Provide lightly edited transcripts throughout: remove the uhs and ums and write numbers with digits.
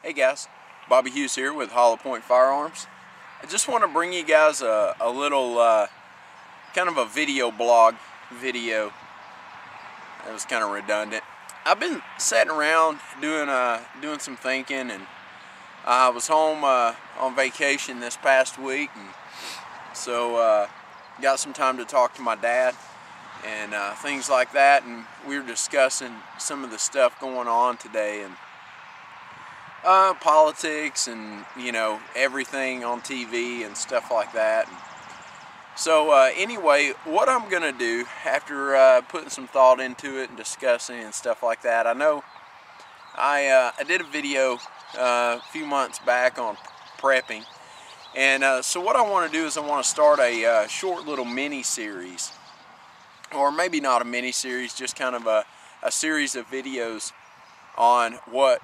Hey guys, Bobby Hughes here with Point Firearms. I just want to bring you guys a little kind of a video blog video. That was kind of redundant. I've been sitting around doing some thinking, and I was home on vacation this past week, and so got some time to talk to my dad and things like that, and we were discussing some of the stuff going on today, and politics and everything on TV and stuff like that. And so anyway, what I'm gonna do after putting some thought into it and discussing and stuff like that, I know I did a video a few months back on prepping, and so what I want to do is I want to start a short little mini series, or maybe not a mini series, just kind of a series of videos on what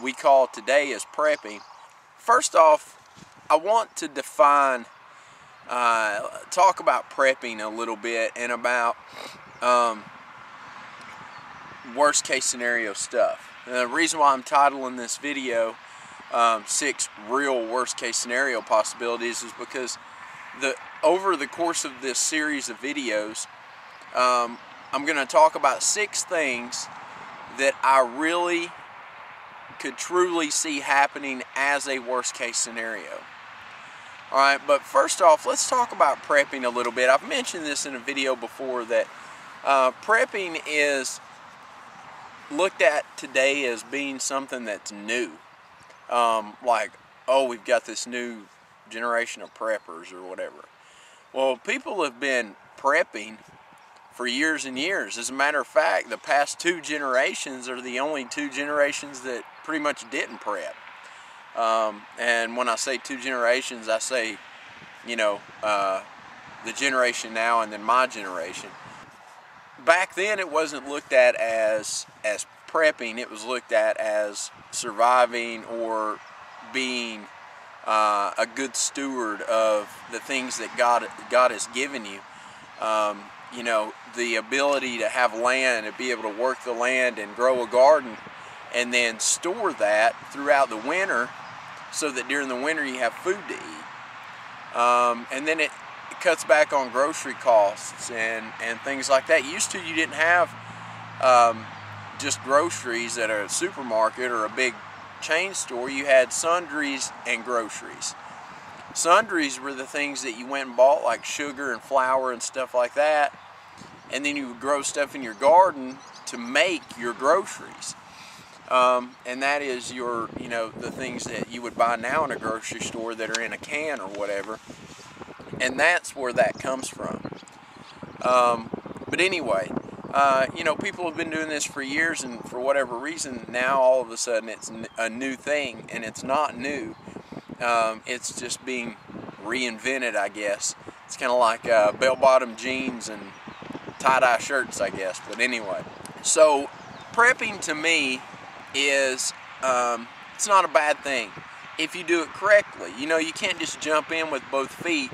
we call today as prepping. First off, I want to define, talk about prepping a little bit, and about worst case scenario stuff. The reason why I'm titling this video 6 real worst case scenario possibilities is because over the course of this series of videos, I'm going to talk about 6 things that I really could truly see happening as a worst case scenario. Alright, but first off, let's talk about prepping a little bit. I've mentioned this in a video before that prepping is looked at today as being something that's new. Like, oh, we've got this new generation of preppers or whatever. Well, people have been prepping for years and years. As a matter of fact, the past 2 generations are the only 2 generations that pretty much didn't prep. And when I say 2 generations, I say, the generation now and then my generation. Back then, it wasn't looked at as prepping. It was looked at as surviving or being a good steward of the things that God has given you. The ability to have land, to be able to work the land and grow a garden, and then store that throughout the winter so that during the winter you have food to eat. And then it cuts back on grocery costs and things like that. Used to, you didn't have just groceries at a supermarket or a big chain store. You had sundries and groceries. Sundries were the things that you went and bought, like sugar and flour and stuff like that, and then you would grow stuff in your garden to make your groceries. And that is your, the things that you would buy now in a grocery store that are in a can or whatever, and that's where that comes from. But anyway, people have been doing this for years, and for whatever reason, now all of a sudden it's a new thing, and it's not new. It's just being reinvented, I guess. It's kind of like bell-bottom jeans and tie-dye shirts, I guess. But anyway, so prepping to me is, it's not a bad thing if you do it correctly. You can't just jump in with both feet,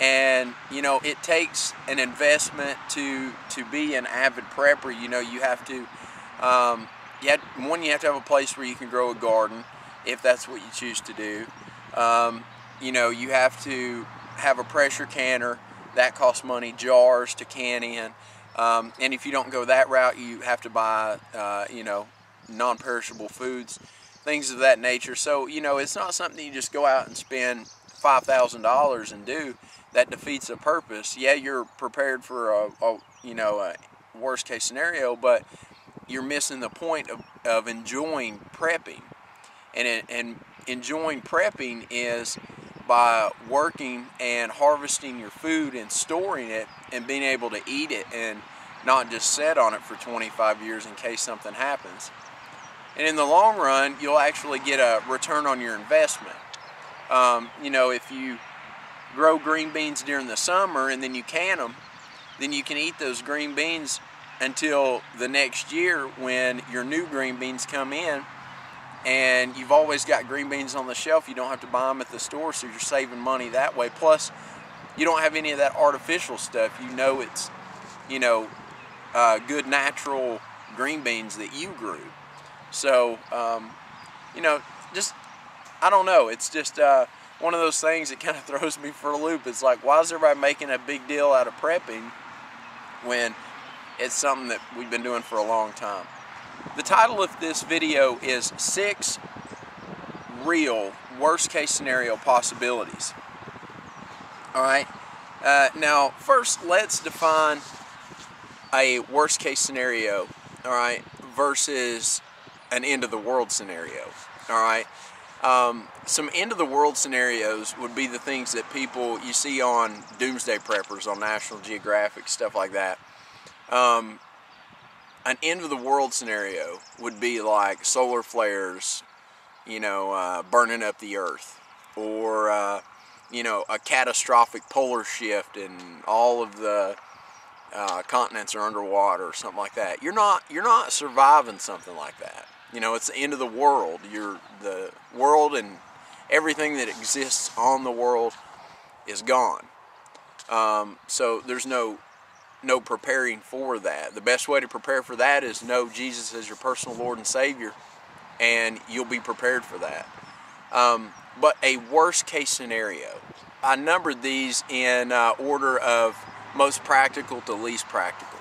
and it takes an investment to be an avid prepper. You have to, you have to have a place where you can grow a garden, if that's what you choose to do. You have to have a pressure canner. That costs money. Jars to can in. And if you don't go that route, you have to buy, non-perishable foods, things of that nature. So, it's not something you just go out and spend $5,000 and do. That defeats the purpose. Yeah, you're prepared for a worst case scenario, but you're missing the point of enjoying prepping. And enjoying prepping is by working and harvesting your food and storing it and being able to eat it and not just sit on it for 25 years in case something happens. And in the long run, you'll actually get a return on your investment. If you grow green beans during the summer and then you can them, then you can eat those green beans until the next year when your new green beans come in. And you've always got green beans on the shelf. You don't have to buy them at the store, so you're saving money that way. Plus, you don't have any of that artificial stuff. It's, good natural green beans that you grew. So, I don't know. It's just one of those things that kind of throws me for a loop. It's like, why is everybody making a big deal out of prepping when it's something that we've been doing for a long time? The title of this video is 6 Real Worst Case Scenario Possibilities. Alright, now first let's define a worst case scenario, alright, versus an end of the world scenario. Alright, some end of the world scenarios would be the things that you see on Doomsday Preppers on National Geographic, stuff like that. An end of the world scenario would be like solar flares, you know, burning up the earth, or you know, a catastrophic polar shift and all of the continents are underwater or something like that. You're not surviving something like that. You know, it's the end of the world. The world and everything that exists on the world is gone. So there's no preparing for that. The best way to prepare for that is know Jesus as your personal Lord and Savior, and you'll be prepared for that. But a worst case scenario, I numbered these in order of most practical to least practical.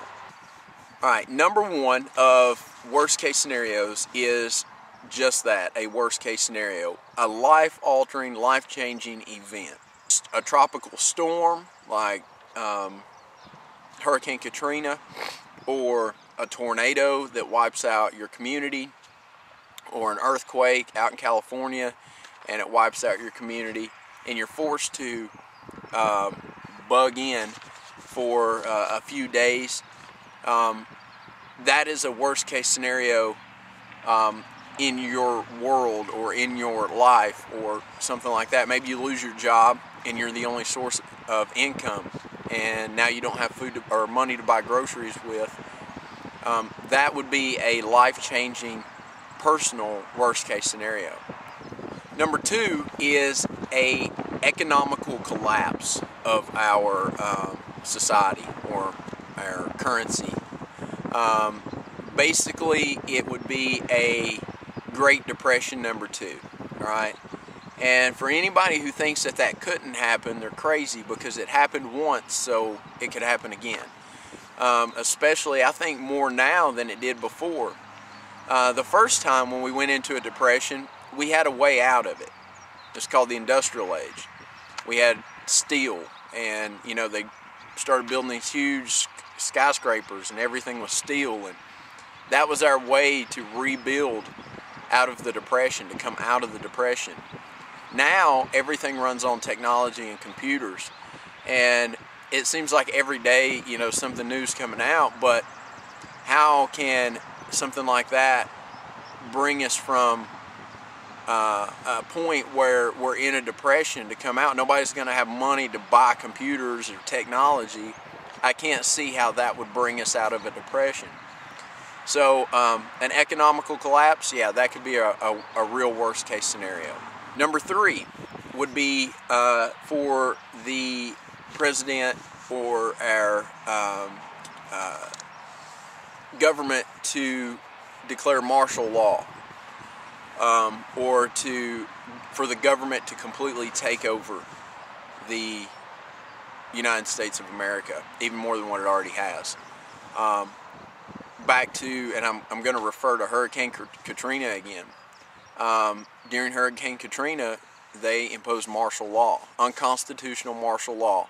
Alright, number 1 of worst case scenarios is just that, a worst case scenario. A life-altering, life-changing event. A tropical storm like Hurricane Katrina, or a tornado that wipes out your community, or an earthquake out in California and it wipes out your community, and you're forced to bug in for a few days. That is a worst case scenario in your world or in your life or something like that. Maybe you lose your job and you're the only source of income, and now you don't have food or money to buy groceries with. That would be a life-changing personal worst case scenario. Number 2 is a economical collapse of our society or our currency. Basically, it would be a Great Depression number 2, all right? And for anybody who thinks that that couldn't happen, they're crazy, because it happened once, so it could happen again. Especially, I think, more now than it did before. The first time when we went into a depression, we had a way out of it. It's called the Industrial Age. We had steel, and you know, they started building these huge skyscrapers and everything was steel, and that was our way to rebuild out of the depression, to come out of the depression. Now everything runs on technology and computers, and it seems like every day, you know, something new's coming out. But how can something like that bring us from a point where we're in a depression to come out? Nobody's going to have money to buy computers or technology. I can't see how that would bring us out of a depression. So an economical collapse, yeah, that could be a real worst case scenario. Number 3 would be for the president or our government to declare martial law, or for the government to completely take over the United States of America, even more than what it already has. Back to, and I'm going to refer to Hurricane Katrina again. During Hurricane Katrina, they imposed martial law, unconstitutional martial law.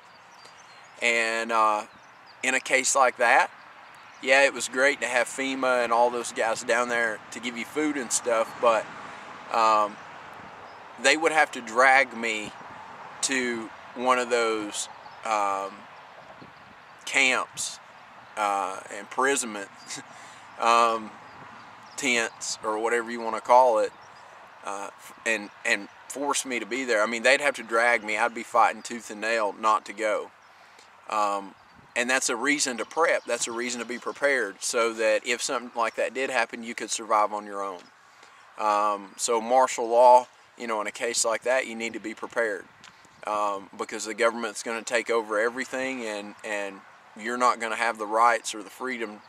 And in a case like that, yeah, it was great to have FEMA and all those guys down there to give you food and stuff, but they would have to drag me to one of those camps, imprisonment tents, or whatever you want to call it, and force me to be there. I mean, they'd have to drag me. I'd be fighting tooth and nail not to go. And that's a reason to prep. That's a reason to be prepared, so that if something like that did happen, you could survive on your own. So martial law, you know, in a case like that, you need to be prepared, because the government's going to take over everything, and you're not going to have the rights or the freedom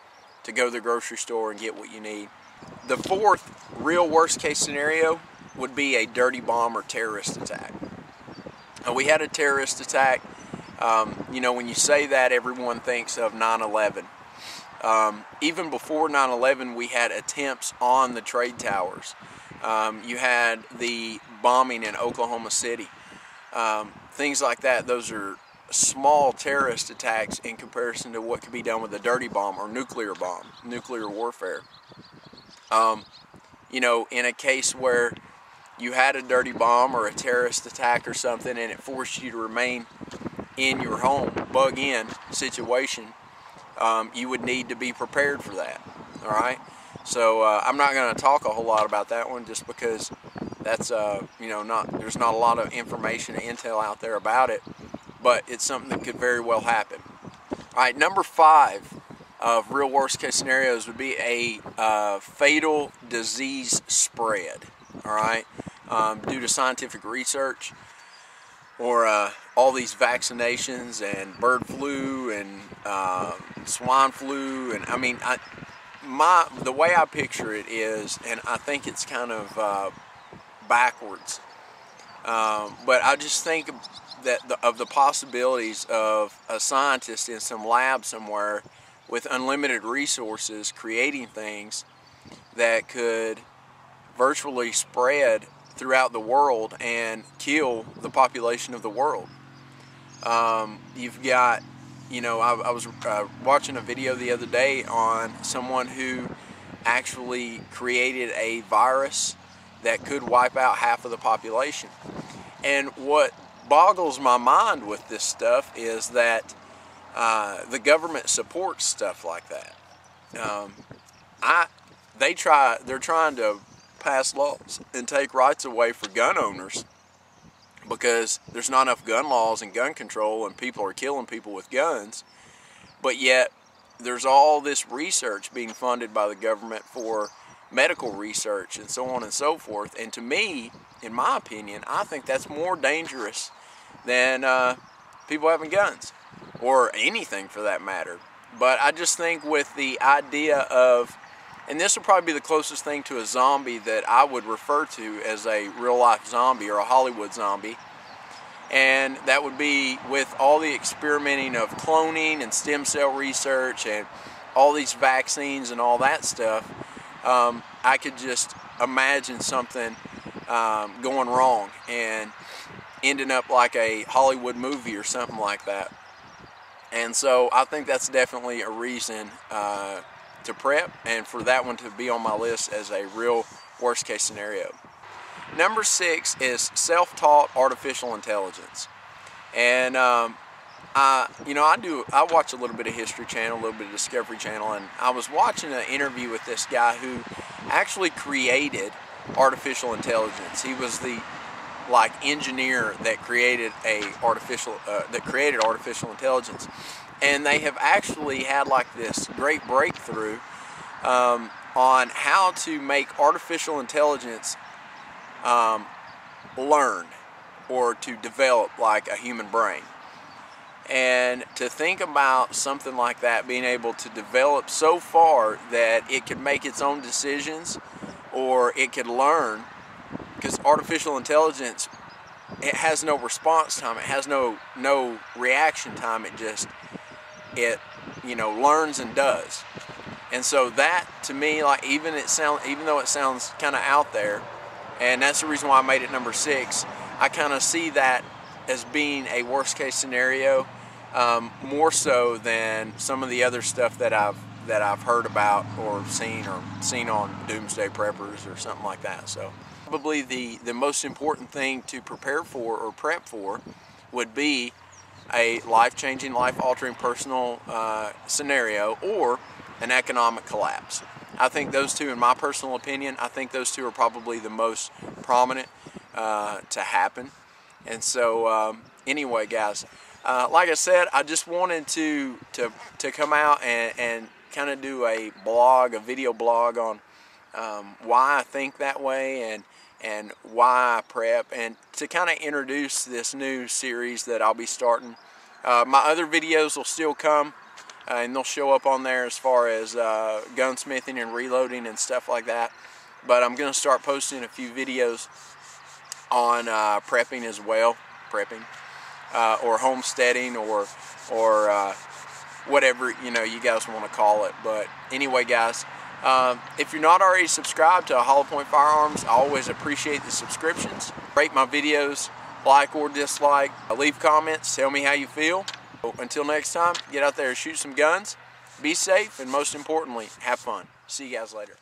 to go to the grocery store and get what you need. The 4th real worst case scenario would be a dirty bomb or terrorist attack. We had a terrorist attack. You know, when you say that, everyone thinks of 9/11. Even before 9/11, we had attempts on the trade towers. You had the bombing in Oklahoma City. Things like that. Those are small terrorist attacks in comparison to what could be done with a dirty bomb or nuclear bomb, nuclear warfare. You know, in a case where you had a dirty bomb or a terrorist attack or something and it forced you to remain in your home, bug in situation, you would need to be prepared for that. All right, so I'm not going to talk a whole lot about that one, just because that's you know, there's not a lot of information, intel out there about it, but it's something that could very well happen. All right, number 5 of real worst case scenarios would be a fatal disease spread. All right, due to scientific research, or all these vaccinations and bird flu and swine flu, and I mean, the way I picture it is, and I think it's kind of backwards, but I just think that of the possibilities of a scientist in some lab somewhere with unlimited resources creating things that could virtually spread throughout the world and kill the population of the world. You've got, you know, I was watching a video the other day on someone who actually created a virus that could wipe out half of the population. And what boggles my mind with this stuff is that the government supports stuff like that. They're trying to pass laws and take rights away for gun owners because there's not enough gun laws and gun control, and people are killing people with guns. But yet there's all this research being funded by the government for medical research and so on and so forth. And to me, in my opinion, I think that's more dangerous than people having guns, or anything for that matter. But I just think with the idea of, and this will probably be the closest thing to a zombie that I would refer to as a real-life zombie or a Hollywood zombie, and that would be with all the experimenting of cloning and stem cell research and all these vaccines and all that stuff. I could just imagine something going wrong and ending up like a Hollywood movie or something like that. And so I think that's definitely a reason to prep, and for that one to be on my list as a real worst case scenario. Number 6 is self-taught artificial intelligence. And I watch a little bit of History Channel, a little bit of Discovery Channel, and I was watching an interview with this guy who actually created artificial intelligence. He was the engineer that created artificial intelligence. And they have actually had this great breakthrough on how to make artificial intelligence learn or to develop like a human brain. And to think about something like that being able to develop so far that it could make its own decisions, or it could learn, because artificial intelligence, it has no response time, it has no reaction time, it learns and does. And so that, to me, even though it sounds kind of out there, and that's the reason why I made it number 6, I kind of see that as being a worst case scenario, more so than some of the other stuff that I've heard about or seen on Doomsday Preppers or something like that. So probably the most important thing to prepare for or prep for would be a life-changing, life-altering personal scenario, or an economic collapse. I think those two, in my personal opinion, I think those two are probably the most prominent to happen. And so anyway, guys, like I said, I just wanted to come out and kind of do a video blog on why I think that way and why I prep, and to kind of introduce this new series that I'll be starting. My other videos will still come, and they'll show up on there as far as gunsmithing and reloading and stuff like that. but I'm going to start posting a few videos on prepping as well, or homesteading, or whatever you guys want to call it. But anyway, guys, if you're not already subscribed to Point Firearms, I always appreciate the subscriptions. Rate my videos, like or dislike, leave comments, tell me how you feel. Until next time, get out there and shoot some guns, be safe, and most importantly, have fun. See you guys later.